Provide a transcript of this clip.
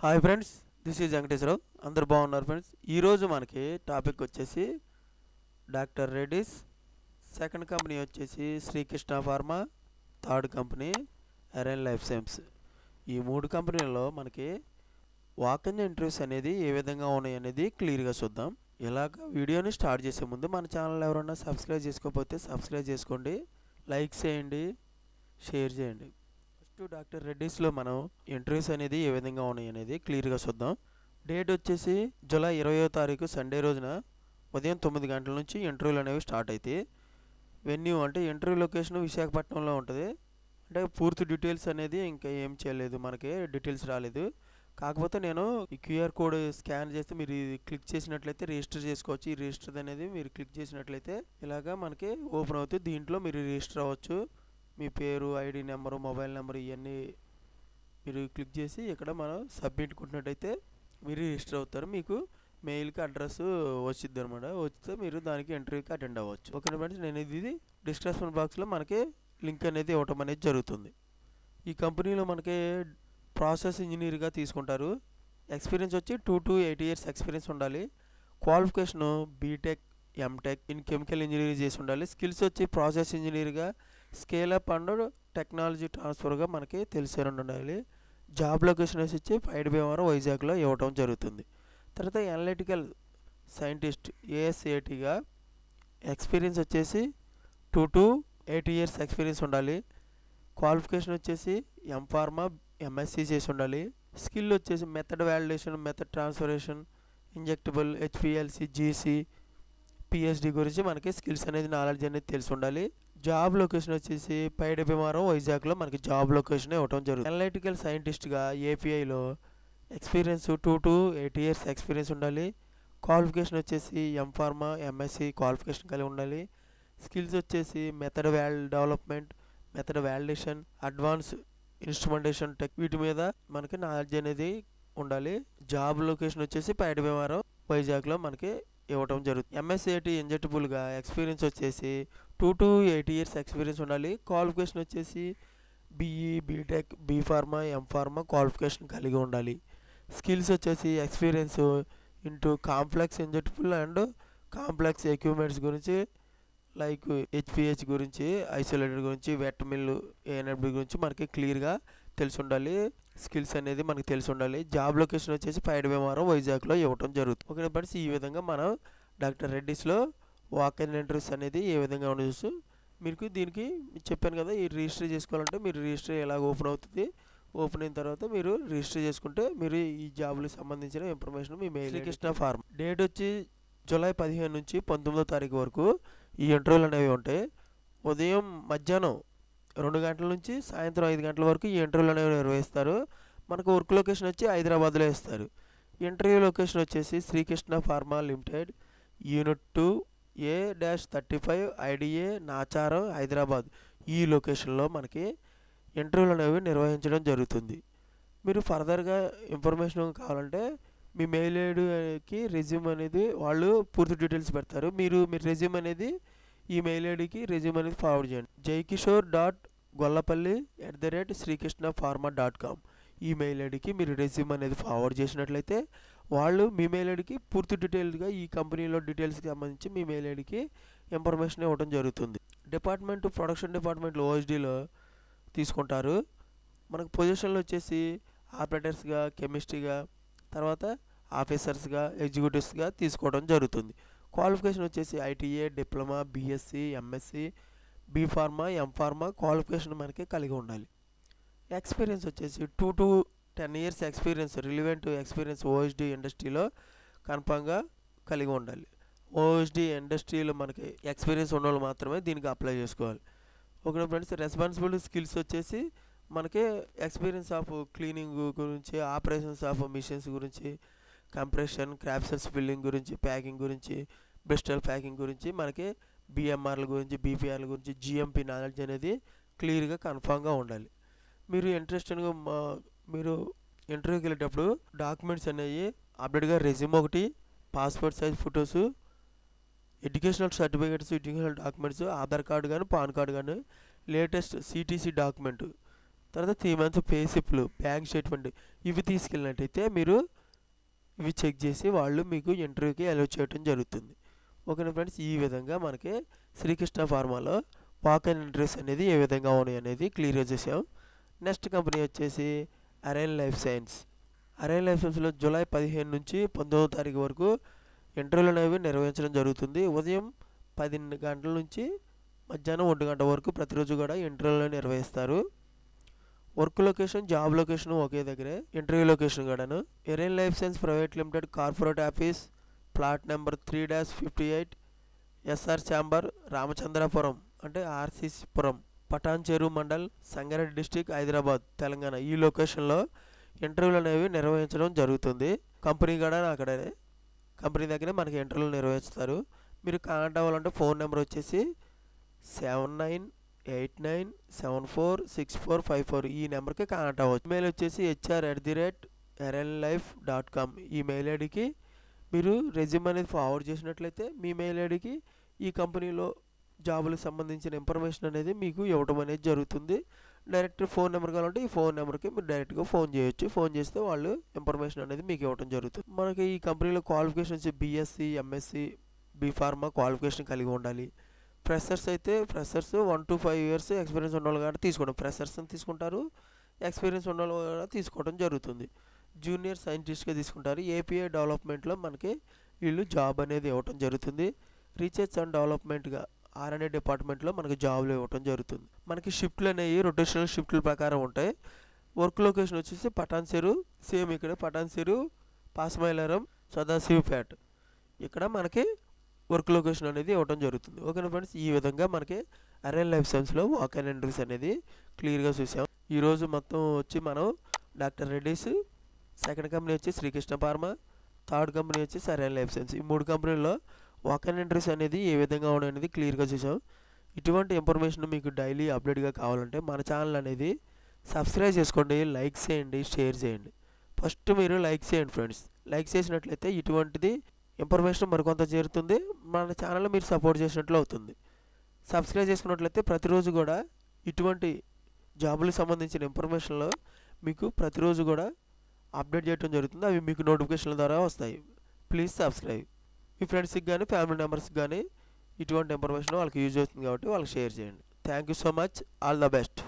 Hi friends, this is Venkateswararao. అందరు బాగున్నారు friends. ఈరోజు మనకి టాపిక్ వచ్చేసి డాక్టర్ రెడ్డిస్, సెకండ్ కంపెనీ వచ్చేసి Srikrishna pharma, third company Arene life science. ఈ మూడు కంపెనీలలో మనకి వాక్-ఇన్ ఇంటర్వ్యూస్ అనేది ఏ విధంగా ఉన్నాయి అనేది క్లియర్గా చూద్దాం. ఇలాగ వీడియోని స్టార్ట్ చేసే ముందు మన ఛానల్ ఎవరైనా సబ్స్క్రైబ్ చేసుకోకపోతే సబ్స్క్రైబ్ చేసుకోండి, లైక్ చేయండి, షేర్ చేయండి. డాక్టర్ రెడ్డిస్లో మనం ఇంటర్వ్యూస్ అనేది ఏ విధంగా ఉన్నాయి అనేది క్లియర్గా చూద్దాం. డేట్ వచ్చేసి జూలై 20వ తారీఖు సండే రోజున ఉదయం 9 గంటల నుంచి ఇంటర్వ్యూలు అనేవి స్టార్ట్ అవుతాయి. వెన్యూ అంటే ఇంటర్వ్యూ లొకేషన్ విశాఖపట్నంలో ఉంటుంది. అంటే పూర్తి డీటెయిల్స్ అనేది ఇంకా ఏం చేయలేదు, మనకి డీటెయిల్స్ రాలేదు. కాకపోతే నేను ఈ క్యూఆర్ కోడ్ స్కాన్ చేస్తే మీరు క్లిక్ చేసినట్లయితే రిజిస్టర్ చేసుకోవచ్చు. ఈ రిజిస్టర్ అనేది మీరు క్లిక్ చేసినట్లయితే ఇలాగా మనకి ఓపెన్ అవుతుంది. దీంట్లో మీరు రిజిస్టర్ అవ్వచ్చు. మీ పేరు, ఐడి నెంబరు, మొబైల్ నెంబర్ ఇవన్నీ మీరు క్లిక్ చేసి ఇక్కడ మనం సబ్మిట్ కొట్టినట్టయితే మీరు రిజిస్టర్ అవుతారు. మీకు మెయిల్కి అడ్రస్ వచ్చింది అనమాట. వస్తే మీరు దానికి ఇంటర్వ్యూకి అటెండ్ అవ్వచ్చు. ఓకే ఫ్రెండ్స్, నేను ఇది డిస్క్రిప్షన్ బాక్స్లో మనకి లింక్ అనేది ఇవ్వటం అనేది జరుగుతుంది. ఈ కంపెనీలో మనకి ప్రాసెస్ ఇంజనీర్గా తీసుకుంటారు. ఎక్స్పీరియన్స్ వచ్చి 2 to 8 years ఎక్స్పీరియన్స్ ఉండాలి. Qualification BTech, MTech in chemical engineering చేసి ఉండాలి. స్కిల్స్ వచ్చి ప్రాసెస్ ఇంజనీర్గా, స్కేలప్ అండ్ టెక్నాలజీ ట్రాన్స్ఫర్గా మనకి తెలిసి ఉండాలి. జాబ్ లొకేషన్ వచ్చి పైడిభీమవరం, వైజాగ్లో ఇవ్వటం జరుగుతుంది. తర్వాత అనలిటికల్ సైంటిస్ట్ ఏఎస్ఏటీగా ఎక్స్పీరియన్స్ వచ్చేసి 2 to 8 years ఎక్స్పీరియన్స్ ఉండాలి. క్వాలిఫికేషన్ వచ్చేసి ఎంఫార్మా, ఎంఎస్సి చేసి ఉండాలి. స్కిల్ వచ్చేసి method validation, method transferation, injectable, HPLC, GC, PhD గురించి మనకి స్కిల్స్ అనేది నాలెడ్జ్ అనేది తెలిసి ఉండాలి. జాబ్ లొకేషన్ వచ్చేసి పైడిభీమవరం, వైజాగ్లో మనకి జాబ్ లొకేషన్ ఇవ్వటం జరుగుతుంది. అనలిటికల్ సైంటిస్ట్గా ఏపీఐలో ఎక్స్పీరియన్స్ 2 to 8 years ఎక్స్పీరియన్స్ ఉండాలి. క్వాలిఫికేషన్ వచ్చేసి ఎంఫార్మా, ఎంఎస్సి క్వాలిఫికేషన్ కలిగి ఉండాలి. స్కిల్స్ వచ్చేసి method development, method validation, advance instrumentation tech, వీటి మీద మనకి నాలెడ్జ్ అనేది ఉండాలి. జాబ్ లొకేషన్ వచ్చేసి పైడిభీమవరం, వైజాగ్లో మనకి ఇవ్వటం జరుగుతుంది. ఎంఎస్ఏటి ఇంజెక్టబుల్గా ఎక్స్పీరియన్స్ వచ్చేసి 2 to 8 years ఎక్స్పీరియన్స్ ఉండాలి. క్వాలిఫికేషన్ వచ్చేసి BE, BTech, BPharma, MPharma qualification కలిగి ఉండాలి. స్కిల్స్ వచ్చేసి experience into complex injectable and complex equipments గురించి, లైక్ హెచ్పిహెచ్ గురించి, ఐసోలేటెడ్ గురించి, వెట్ మిల్, ఏఎన్ఎఫ్డి గురించి మనకి క్లియర్గా తెలిసి ఉండాలి. స్కిల్స్ అనేది మనకి తెలిసి ఉండాలి. జాబ్ లొకేషన్ వచ్చేసి పైడిభీమవరం, వైజాగ్లో ఇవ్వటం జరుగుతుంది. ఓకే ఫ్రెండ్స్, ఈ విధంగా మనం డాక్టర్ రెడ్డిస్లో వాక్-ఇన్ ఇంటర్వ్యూస్ అనేది ఏ విధంగా ఉండొచ్చు. మీకు దీనికి చెప్పాను కదా, ఈ రిజిస్టర్ చేసుకోవాలంటే మీరు రిజిస్టర్ ఎలాగ ఓపెన్ అవుతుంది. ఓపెన్ అయిన తర్వాత మీరు రిజిస్టర్ చేసుకుంటే మీరు ఈ జాబ్లకు సంబంధించిన ఇన్ఫర్మేషన్ మీ మెయిల్. శ్రీకృష్ణ ఫార్మ్ డేట్ వచ్చి జూలై 15 నుంచి 19వ తారీఖు వరకు ఈ ఇంటర్వ్యూలు అనేవి ఉంటాయి. ఉదయం మధ్యాహ్నం 2 గంటల నుంచి సాయంత్రం 5 గంటల వరకు ఈ ఇంటర్వ్యూలు అనేవి నిర్వహిస్తారు. మనకు వర్క్ లొకేషన్ వచ్చి హైదరాబాద్లో ఇస్తారు. ఇంటర్వ్యూ లొకేషన్ వచ్చేసి Srikrishna pharma limited, unit 2, A-35, IDA, Nacharam, Hyderabad. ఈ లొకేషన్లో మనకి ఇంటర్వ్యూలు అనేవి నిర్వహించడం జరుగుతుంది. మీరు ఫర్దర్గా ఇన్ఫర్మేషన్ కావాలంటే మీ మెయిల్ ఐడికి రెజ్యూమ్ అనేది వాళ్ళు పూర్తి డీటెయిల్స్ పెడతారు. మీరు మీ రెజ్యూమ్ అనేది ఈ మెయిల్ ఐడికి రెజ్యూమ్ అనేది ఫార్వర్డ్ చేయండి. jaikishore.gollapalli@shrikrishnapharma.com ఈ మెయిల్ ఐడికి మీరు రెజ్యూమ్ అనేది ఫార్వర్డ్ చేసినట్లయితే వాళ్ళు మీ మెయిల్ ఐడికి పూర్తి డీటెయిల్గా ఈ కంపెనీలో డీటెయిల్స్కి సంబంధించి మీ మెయిల్ ఐడికి ఇన్ఫర్మేషన్ ఇవ్వడం జరుగుతుంది. ప్రొడక్షన్ డిపార్ట్మెంట్లో ఓఎస్డీలో తీసుకుంటారు. మనకు పొజిషన్లు వచ్చేసి ఆపరేటర్స్గా, కెమిస్ట్రీగా, తర్వాత ఆఫీసర్స్గా, ఎగ్జిక్యూటివ్స్గా తీసుకోవడం జరుగుతుంది. క్వాలిఫికేషన్ వచ్చేసి ITA, diploma, BSc, MSc, B Pharma, MPharma qualification మనకి కలిగి ఉండాలి. ఎక్స్పీరియన్స్ వచ్చేసి 2 to 10 years experience, relevant experience OSD ఇండస్ట్రీలో కన్ఫామ్గా కలిగి ఉండాలి. ఓఎస్డీ ఇండస్ట్రీలో మనకి ఎక్స్పీరియన్స్ ఉన్న వాళ్ళు మాత్రమే దీనికి అప్లై చేసుకోవాలి. ఓకే ఫ్రెండ్స్, రెస్పాన్సిబుల్ స్కిల్స్ వచ్చేసి మనకి ఎక్స్పీరియన్స్ ఆఫ్ క్లీనింగ్ గురించి, ఆపరేషన్స్ ఆఫ్ మిషన్స్ గురించి, కంప్రెషన్, క్రాప్సన్స్ ఫిల్లింగ్ గురించి, ప్యాకింగ్ గురించి, బ్రిస్టల్ ప్యాకింగ్ గురించి, మనకి బిఎంఆర్ల గురించి, బీపీఆర్ల గురించి, జిఎంపీ నాలెడ్జ్ అనేది క్లియర్గా కన్ఫామ్గా ఉండాలి. మీరు ఇంట్రెస్టెడ్గా మీరు ఇంటర్వ్యూకి వెళ్ళేటప్పుడు డాక్యుమెంట్స్ అనేవి అప్డేట్గా రెజ్యూమ్ ఒకటి, passport size photos, educational certificates, educational documents, Aadhaar card కానీ, పాన్ కార్డు కానీ, లేటెస్ట్ సిటీసీ డాక్యుమెంట్ తర్వాత 3 మంత్స్ పే స్లిప్లు, బ్యాంక్ స్టేట్మెంట్ ఇవి తీసుకెళ్ళినట్టయితే మీరు ఇవి చెక్ చేసి వాళ్ళు మీకు ఇంటర్వ్యూకి అలౌ చేయడం జరుగుతుంది. ఓకేనా ఫ్రెండ్స్, ఈ విధంగా మనకి శ్రీకృష్ణ ఫార్మాలో వాక్-ఇన్ ఇంటర్వ్యూస్ అనేది ఏ విధంగా ఉన్నాయి అనేది క్లియర్గా చేసాం. నెక్స్ట్ కంపెనీ వచ్చేసి అరైన్ లైఫ్ సైన్స్. అరైన్ లైఫ్ సైన్స్లో జూలై 15 నుంచి 19వ తారీఖు వరకు ఇంటర్వ్యూలు అనేవి నిర్వహించడం జరుగుతుంది. ఉదయం 10 గంటల నుంచి మధ్యాహ్నం 1 గంట వరకు ప్రతిరోజు కూడా ఇంటర్వ్యూలు నిర్వహిస్తారు. వర్క్ లొకేషన్, జాబ్ లొకేషన్ ఒకే దగ్గరే, ఇంటర్వ్యూ లొకేషన్ కూడాను. Arene life science private limited, corporate office, plot number 3-58, SR chamber, Ramachandrapuram అంటే ఆర్సీపురం, పటాన్ చెరు మండల్, సంగారెడ్డి డిస్టిక్, హైదరాబాద్, తెలంగాణ. ఈ లొకేషన్లో ఇంటర్వ్యూలు అనేవి నిర్వహించడం జరుగుతుంది. కంపెనీ కూడా అక్కడే, కంపెనీ దగ్గరే మనకి ఇంటర్వ్యూలు నిర్వహిస్తారు. మీరు కాంటాక్ట్ అవ్వాలంటే ఫోన్ నెంబర్ వచ్చేసి 7989746454 ఈ నెంబర్కి కాంటాక్ట్ అవ్వచ్చు. ఈమెయిల్ వచ్చేసి hr@arainlife.com ఈ మెయిల్ ఐడికి మీరు రెజ్యూమ్ అనేది ఫార్వర్డ్ చేసినట్లయితే మీ మెయిల్ ఐడికి ఈ కంపెనీలో జాబులకు సంబంధించిన ఇన్ఫర్మేషన్ అనేది మీకు ఇవ్వడం అనేది జరుగుతుంది. డైరెక్ట్ ఫోన్ నెంబర్ కావాలంటే ఈ ఫోన్ నెంబర్కి మీరు డైరెక్ట్గా ఫోన్ చేయొచ్చు. ఫోన్ చేస్తే వాళ్ళు ఇన్ఫర్మేషన్ అనేది మీకు ఇవ్వడం జరుగుతుంది. మనకి ఈ కంపెనీలో qualifications BSc, MSc, B Pharma qualification కలిగి ఉండాలి. ఫ్రెషర్స్ అయితే ఫ్రెషర్స్ 1 to 5 years ఎక్స్పీరియన్స్ ఉన్న వాళ్ళు కూడా తీసుకోవడం, ఫ్రెషర్స్ని తీసుకుంటారు, ఎక్స్పీరియన్స్ ఉన్న వాళ్ళు కూడా తీసుకోవడం జరుగుతుంది. జూనియర్ సైంటిస్ట్గా తీసుకుంటారు. ఏపీఐ డెవలప్మెంట్లో మనకి వీళ్ళు జాబ్ అనేది ఇవ్వటం జరుగుతుంది. రీసెర్చ్ అండ్ డెవలప్మెంట్గా R&D డిపార్ట్మెంట్లో మనకి జాబ్లు ఇవ్వటం జరుగుతుంది. మనకి షిఫ్ట్లు అనేవి రొటేషనల్ షిఫ్ట్ల ప్రకారం ఉంటాయి. వర్క్ లొకేషన్ వచ్చేసి పటాన్ చెరు, సేమ్ ఇక్కడ పటాన్ చెరు, పాసమైలారం, సదాశివపేట, ఇక్కడ మనకి వర్క్ లొకేషన్ అనేది ఇవ్వడం జరుగుతుంది. ఓకేనా ఫ్రెండ్స్, ఈ విధంగా మనకి అరైన్ లైఫ్ సైన్స్లో వాక్-ఇన్ ఇంటర్వ్యూస్ అనేది క్లియర్గా చూసాం. ఈరోజు మొత్తం వచ్చి మనం డాక్టర్ రెడ్డీస్, సెకండ్ కంపెనీ వచ్చి శ్రీకృష్ణ ఫార్మా, థర్డ్ కంపెనీ వచ్చేసి అరైన్ లైఫ్ సైన్స్. ఈ 3 కంపెనీల్లో వాక్-ఇన్ ఇంటర్వ్యూస్ అనేది ఏ విధంగా ఉన్నాయి అనేది క్లియర్గా చూసాం. ఇటువంటి ఇన్ఫర్మేషన్ మీకు డైలీ అప్డేట్గా కావాలంటే మన ఛానల్ అనేది సబ్స్క్రైబ్ చేసుకోండి, లైక్ చేయండి, షేర్ చేయండి. ఫస్ట్ మీరు లైక్ చేయండి ఫ్రెండ్స్. లైక్ చేసినట్లయితే ఇటువంటిది ఇన్ఫర్మేషన్ మరికొంత చేరుతుంది, మన ఛానల్ మీరు సపోర్ట్ చేసినట్లు అవుతుంది. సబ్స్క్రైబ్ చేసుకున్నట్లయితే ప్రతిరోజు కూడా ఇటువంటి జాబులకు సంబంధించిన ఇన్ఫర్మేషన్లో మీకు ప్రతిరోజు కూడా అప్డేట్ చేయడం జరుగుతుంది. అవి మీకు నోటిఫికేషన్ల ద్వారా వస్తాయి. Please subscribe. మీ ఫ్రెండ్స్కి కానీ ఫ్యామిలీ మెంబర్స్కి కానీ ఇటువంటి ఇన్ఫర్మేషన్ వాళ్ళకి యూజ్ అవుతుంది కాబట్టి వాళ్ళకి షేర్ చేయండి. Thank you so much. All the best.